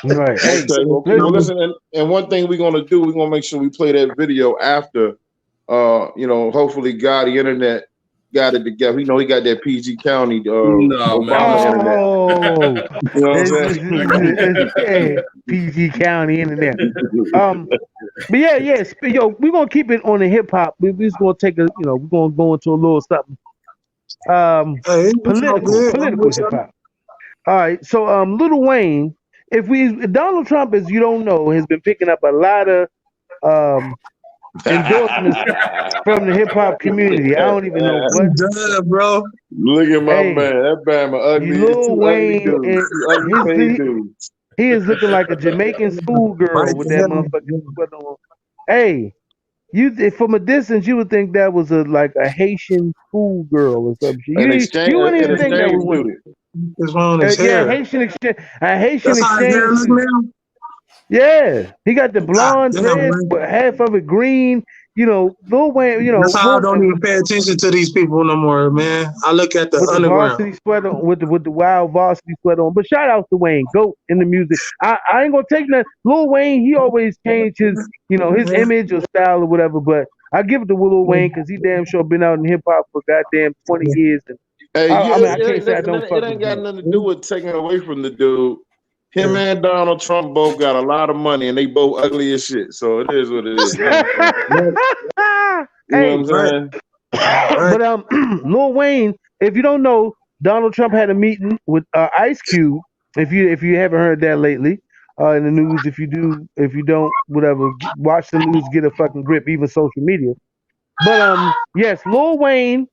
Right. Hey, Okay. Well, listen. listen, and one thing we're gonna do, we're gonna make sure we play that video after. Hopefully, God, the internet got it together. You know, he got that PG County, No, man, Obama listen. internet. Oh, You know what I'm yeah, PG County internet. But yeah, yes, yo, we're gonna keep it on the hip hop. We just gonna take we're gonna go into a little something. Hey, it's all good. I'm Political with hip you. hop. All right, so Lil Wayne, if Donald Trump, as you don't know, has been picking up a lot of um endorsements from the hip hop community. I don't even know what. saying? Done, bro. Look at my Hey, man. That man, you ugly. It's Lil two ugly Wayne dudes. and Two ugly paid dudes. he is looking like a Jamaican schoolgirl Right with the that hell. motherfucking sweater on. Hey, from a distance, you would think that was like a Haitian schoolgirl or some shit. An exchange, You wouldn't an even think that exchange was one. student. What's wrong with his Yeah, hair? Haitian exchange, a Haitian That's how his hair exchange look student. now. Yeah, he got the God blonde damn, dread, man. but half of it green. Lil Wayne. That's how I don't even pay attention to these people no more, man. I look at the With the underground. varsity sweater on, with the wild varsity sweater on. But shout out to Wayne, GOAT in the music. I ain't gonna take that. Lil Wayne, he always changed his image or style or whatever. But I give it to Lil Wayne because he damn sure been out in hip hop for goddamn 20 years. And Hey, I yeah, mean, I can't say I listen, don't it fuck with ain't the got dude. nothing to do with taking away from the dude. Him and Donald Trump both got a lot of money, and they both ugly as shit. So it is what it is. You know what I'm saying? Right, You know what Hey, I'm right, saying? right. but Lil Wayne, if you don't know, Donald Trump had a meeting with Ice Cube. If you haven't heard that lately, in the news, if you don't, whatever, watch the news, get a fucking grip, even social media. But yes, Lil Wayne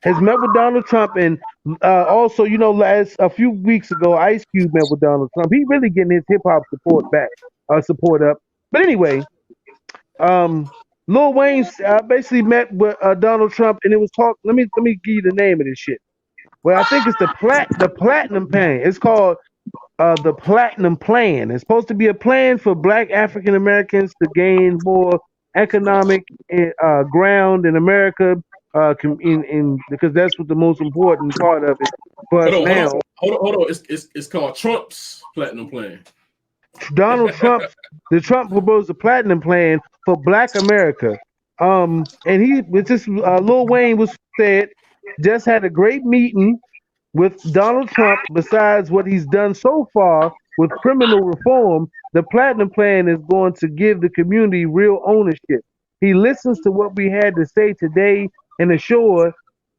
has met with Donald Trump, and also, last a few weeks ago, Ice Cube met with Donald Trump. He really getting his hip hop support back, support up. But anyway, um, Lil Wayne basically met with Donald Trump, and it was talk. Let me give you the name of this shit. Well, I think it's the platinum plan. It's called the platinum plan. It's supposed to be a plan for Black African Americans to gain more economic ground in America. Because that's what the most important part of it for us now. Hold on. It's called Trump's Platinum Plan. Donald Trump's the Trump proposed a platinum plan for Black America. And he with this Lil Wayne was said just had a great meeting with Donald Trump. Besides what he's done so far with criminal reform, the platinum plan is going to give the community real ownership. He listens to what we had to say today and assure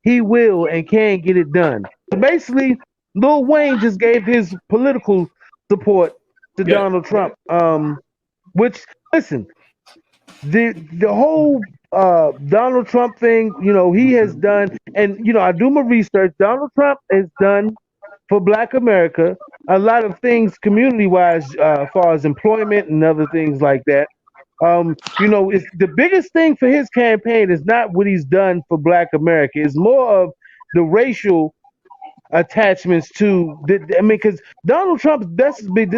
he will and can get it done. So basically, Lil Wayne just gave his political support to Yeah. Donald Trump. Which listen, the whole Donald Trump thing, he has done, and I do my research. Donald Trump has done for Black America a lot of things community wise, as far as employment and other things like that. It's the biggest thing for his campaign is not what he's done for Black America. It's more of the racial attachments to because Donald Trump's best is big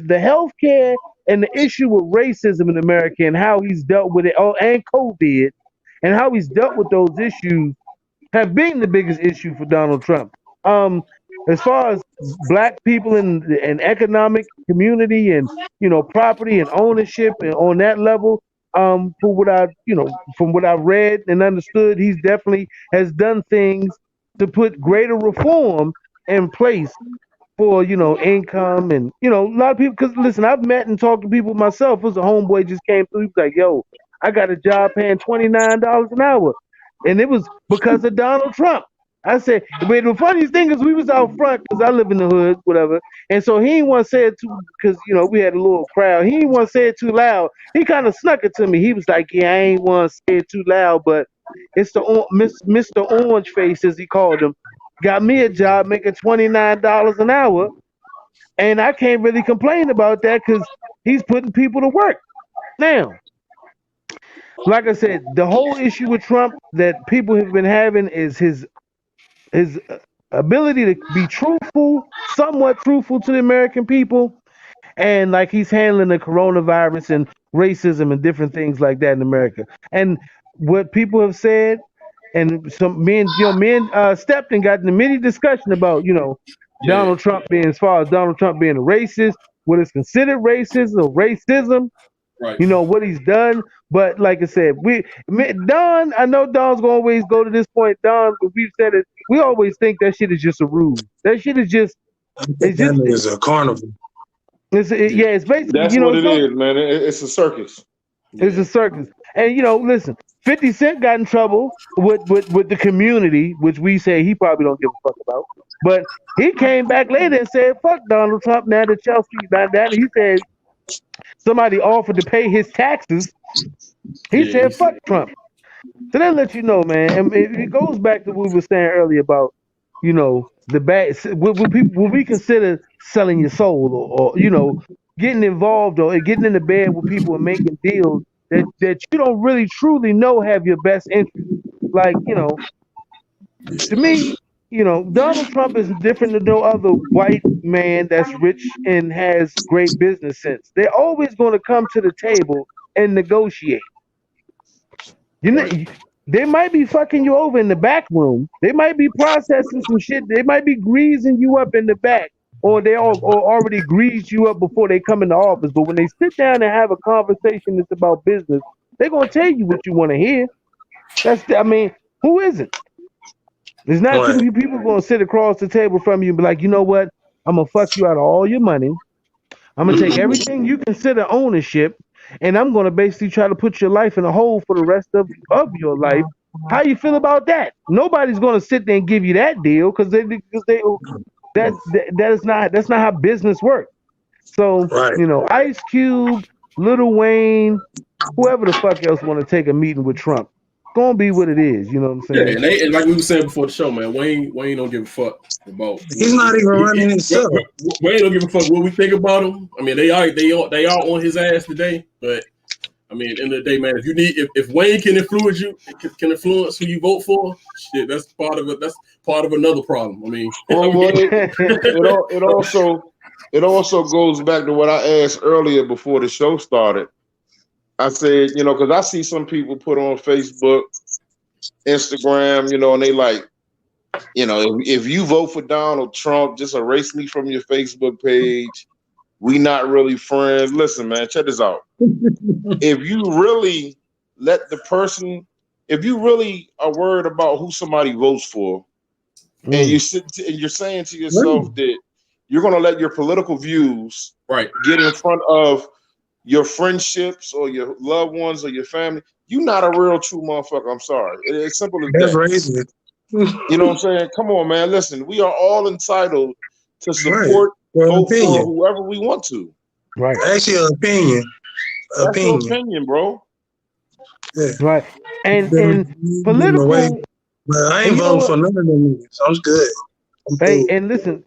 the health care and the issue with racism in America and how he's dealt with it, and COVID, and how he's dealt with those issues have been the biggest issue for Donald Trump. As far as Black people and economic community and property and ownership and on that level, for what from what I've read and understood, he's definitely has done things to put greater reform in place for income and a lot of people. Because listen, I've met and talked to people myself. It was a homeboy just came through. He was like, "Yo, I got a job paying $29 an hour," and it was because of Donald Trump. I said, but the funniest thing is we was out front because I live in the hood, whatever. And so he didn't want to say it too because we had a little crowd. He didn't want to say it too loud. He kind of snuck it to me. He was like, "Yeah, I ain't want to say it too loud, but it's Mr. Orange Face, as he called him, got me a job making $29 an hour, and I can't really complain about that because he's putting people to work." Now, like I said, the whole issue with Trump that people have been having is his ability to be truthful, somewhat truthful to the American people, and like he's handling the coronavirus and racism and different things like that in America. And what people have said, and some men stepped and got in a mini discussion about Yeah. Donald Trump being as far as Donald Trump being a racist, what is considered racist or racism. Right. You know what he's done, but like I said, Don. I know Don's gonna always go to this point. Don, we've said it. We always think that shit is just a ruse. That shit is just. I think It's that just. nigga's a carnival. Yeah, it's basically. That's You know, what it's it no. is, man. It's a circus. It's a circus. And you know, listen, 50 Cent got in trouble with the community, which we say he probably don't give a fuck about. But he came back later and said, fuck Donald Trump now that Chelsea that he said somebody offered to pay his taxes. He Yeah, said, fuck Trump. So that lets you know, man, and it goes back to what we were saying earlier about, you know, the bad what we consider selling your soul or you know, getting involved or getting into bed with people and making deals that you don't really truly know have your best interest. Like, you know, to me, you know, Donald Trump is different than no other white man that's rich and has great business sense. They're always going to come to the table and negotiate. You know, right. they might be fucking you over in the back room. They might be processing some shit. They might be greasing you up in the back, or they all or already greased you up before they come in the office. But when they sit down and have a conversation that's about business, they're gonna tell you what you want to hear. I mean, who isn't? There's not too Right. many people gonna sit across the table from you and be like, you know what? I'm gonna fuck you out of all your money. I'm gonna take everything you consider ownership, and I'm gonna basically try to put your life in a hole for the rest of your life. How you feel about that? Nobody's gonna sit there and give you that deal because that's not how business works. So Right. you know, Ice Cube, Lil Wayne, whoever the fuck else want to take a meeting with Trump, gonna be what it is. You know what I'm Yeah, saying? and like we were saying before the show, man, Wayne don't give a fuck about. He's not even running himself. Wayne don't give a fuck what we think about him. I mean, they are on his ass today, but I mean, at the end of the day, man, if Wayne can influence you, can influence who you vote for, shit, that's part of it. That's part of another problem. I mean, It also goes back to what I asked earlier before the show started. I said, you know, because I see some people put on Facebook, Instagram, you know, and they like, you know, if you vote for Donald Trump, just erase me from your Facebook page. We not really friends. Listen, man, check this out. If you really if you really are worried about who somebody votes for, and you're saying to yourself that you're going to let your political views right get in front of your friendships or your loved ones or your family, you're not a real true motherfucker. I'm sorry. It's simple as That's that. racist. You know what I'm saying? Come on, man. Listen, we are all entitled to Right. support, Well, vote for opinion. whoever we want to. Right. Actually, an opinion. That's your opinion, bro. Yeah. Right. And Away. political. But I ain't And you know voting what? for none of them niggas. I'm good. I'm Hey, cool. and listen,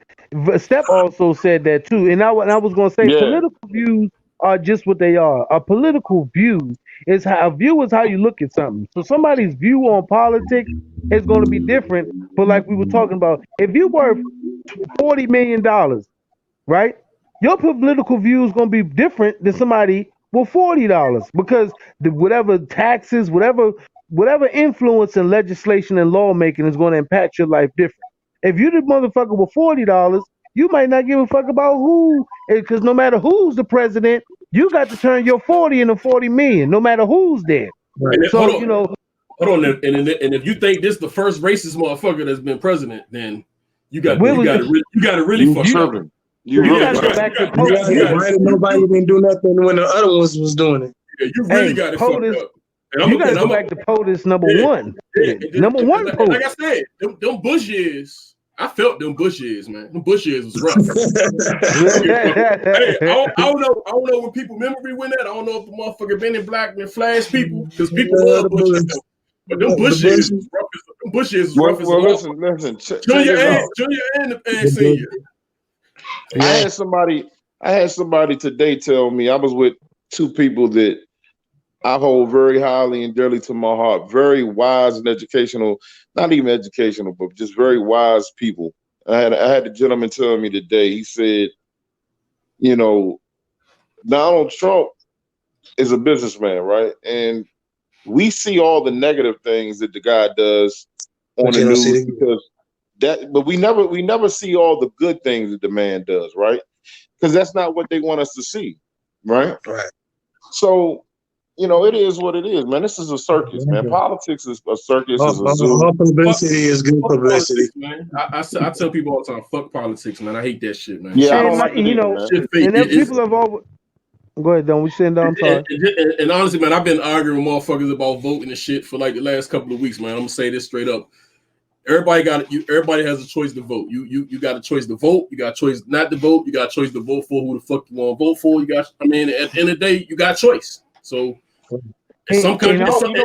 Steph also said that too. And I was going to say, Yeah. political views are just what they are. A political view is how a view is how you look at something. So somebody's view on politics is going to be different. But like we were talking about, if you're worth $40 million, right? Your political view is going to be different than somebody with $40 because whatever taxes, whatever influence in legislation and lawmaking is going to impact your life different. If you the motherfucker with $40, you might not give a fuck about who, because no matter who's the president, you got to turn your 40 into 40 million, no matter who's there. Right. So you know, hold on, and if you think this is the first racist motherfucker that's been president, then you got Will to was- really fuck up. tripping. You you really got to go back to Why did nobody even do nothing when the other ones was doing it? Yeah, you really got to fuck POTUS, up. And you got to go back to POTUS number one. Number one like POTUS. I said, them Bush years, I felt them Bush years, man. Them Bush years was rough. Hey, I don't know when people memory win that. I don't know if the motherfucker been in black and flash people because people love Bush years. But them Bush years was rough. Them Bush years was rough as well, well. listen. Junior and senior. I had somebody today tell me, I was with two people that I hold very highly and dearly to my heart, very wise and educational, not even educational, but just very wise people. I had a gentleman tell me today, he said, you know, Donald Trump is a businessman, right? And we see all the negative things that the guy does on the news because but we never see all the good things that the man does, right? because that's not what they want us to see, right? Right. So, it is what it is, man. This is a circus, man. Politics is a circus, is a zoo. All publicity is good Fuck publicity. politics, man. I tell people all the time, fuck politics, man. I hate that shit, man. Yeah, I Shit, don't like it either, man. shit fake. And then people have always. Go ahead, Don. We saying Don. I'm sorry. And honestly, man, I've been arguing with motherfuckers about voting and shit for like the last couple of weeks, man. I'm gonna say this straight up. Everybody has a choice to vote. You got a choice to vote. You got a choice not to vote. You got a choice to vote for who the fuck you want to vote for. At the end of the day, you got a choice. So in some countries, some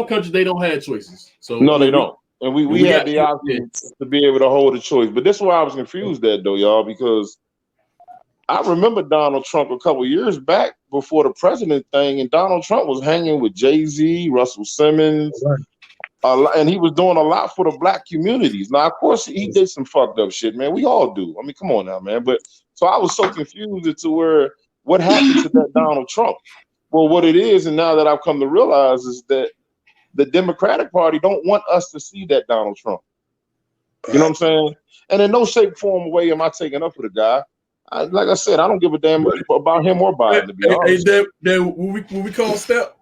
countries they don't have choices. So no, they don't. And we had the option to be able to hold a choice. But this is why I was confused at though, y'all, because I remember Donald Trump a couple years back before the president thing, and Donald Trump was hanging with Jay-Z, Russell Simmons. Right. And he was doing a lot for the black communities. Now, of course, he did some fucked up shit, man. We all do. I mean, come on now, man. But so I was so confused as to what happened to that Donald Trump. Well, what it is, and now that I've come to realize, is that the Democratic Party don't want us to see that Donald Trump. You know what I'm saying? And in no shape, form, or way am I taking up for the guy. Like I said, I don't give a damn about him or Biden, to be honest. Hey, what we call Step?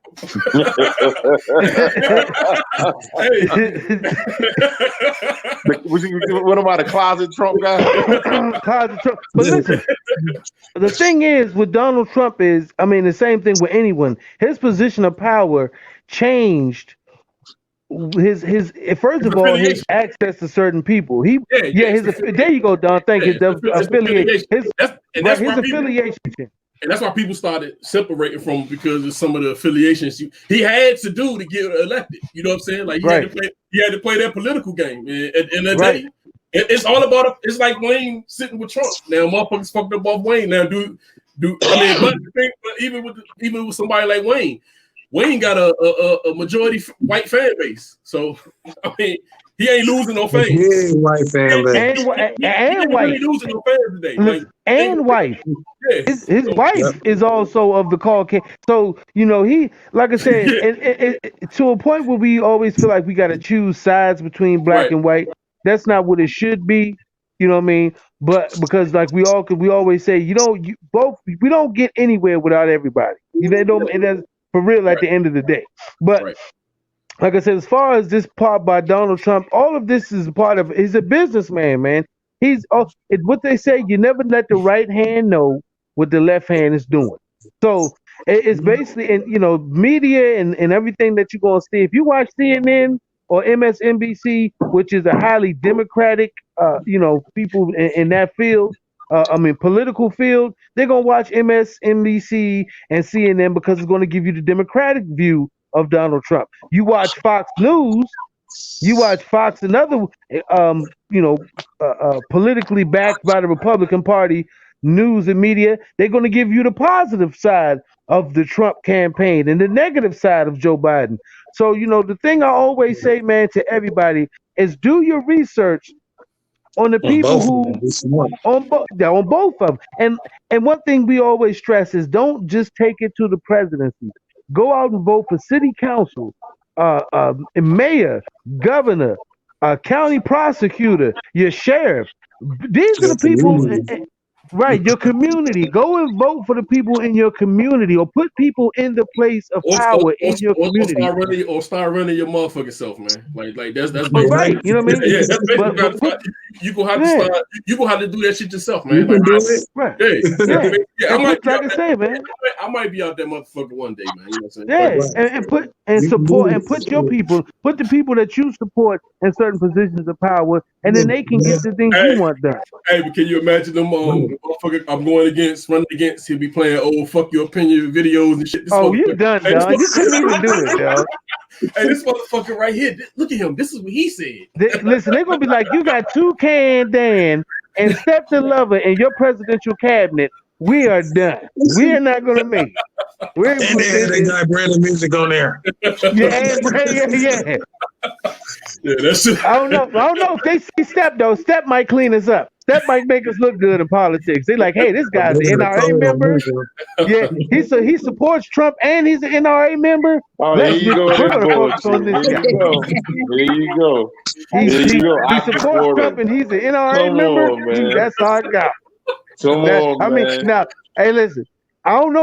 What about a closet Trump guy? Closet Trump. But listen, the thing is with Donald Trump is, I mean, the same thing with anyone. His position of power changed. His first of all, his access to certain people. There you go, Don. Thank you. Affiliation. His affiliation. And that's why people started separating from him, because of some of the affiliations he had to do to get elected. You know what I'm saying? Like he had to play that political game. And at the end of the day, it's all about it's like Wayne sitting with Trump. Now motherfuckers fucked up off Wayne. Now but even with somebody like Wayne got a majority white fan base. So I mean, he ain't losing no fans. Yeah, white fan base. And white. He ain't losing no fans today. And wife. His wife is also of the Caucasian. So, he, like I said, to a point where we always feel like we got to choose sides between black and white. That's not what it should be. You know what I mean? But because like we always say, we don't get anywhere without everybody. And that's for real at the end of the day. But like I said, as far as this part by Donald Trump, all of this is part of. He's a businessman, man. It's what they say. You never let the right hand know what the left hand is doing. So it's basically, and media and everything that you're gonna see. If you watch CNN or MSNBC, which is a highly democratic, people in that field. Political field, they're gonna watch MSNBC and CNN because it's gonna give you the Democratic view of Donald Trump. You watch Fox News, you watch Fox and other, politically backed by the Republican Party news and media. They're going to give you the positive side of the Trump campaign and the negative side of Joe Biden. So, the thing I always say, man, to everybody is do your research on the people on both of them. And one thing we always stress is don't just take it to the presidency. Go out and vote for city council, mayor, governor, county prosecutor, your sheriff. These are the people, your community. Go and vote for the people in your community, or put people in the place of power in your community. Start running your motherfucking self, man. Like that's right. You know what I mean? Yeah, that's you gonna have to start. You gonna have to do that shit yourself, man. You can do it. Right. I might be out there motherfucker one day, man. You know what I'm saying? Yeah, and put your people, put the people that you support in certain positions of power, and then they can get the things you want done. Hey, but can you imagine them motherfucker I'm running against, he'll be playing old fuck your opinion videos and shit. You done, dog. You couldn't even do it, dog. Hey, this motherfucker right here, look at him. This is what he said. Listen, they're gonna be like, you got Toucan Dan and Steph the Lover in your presidential cabinet. We are done. We are not gonna make it. They got Brandon music on there. Yeah. Yeah, that's it. I don't know if they see Step though. Step might clean us up. That might make us look good in politics. They like, hey, this guy's an This is a NRA cold on member. me, bro. Yeah, he supports Trump and he's an NRA member. Oh, here We're you go with this gonna focus on bullshit. this Here guy. you go. Here you go. He Here you he, go. he I supports support Trump him. and he's an NRA Come member. on, man. That's our guy. Come That on, I mean, man. now, hey, listen, I don't know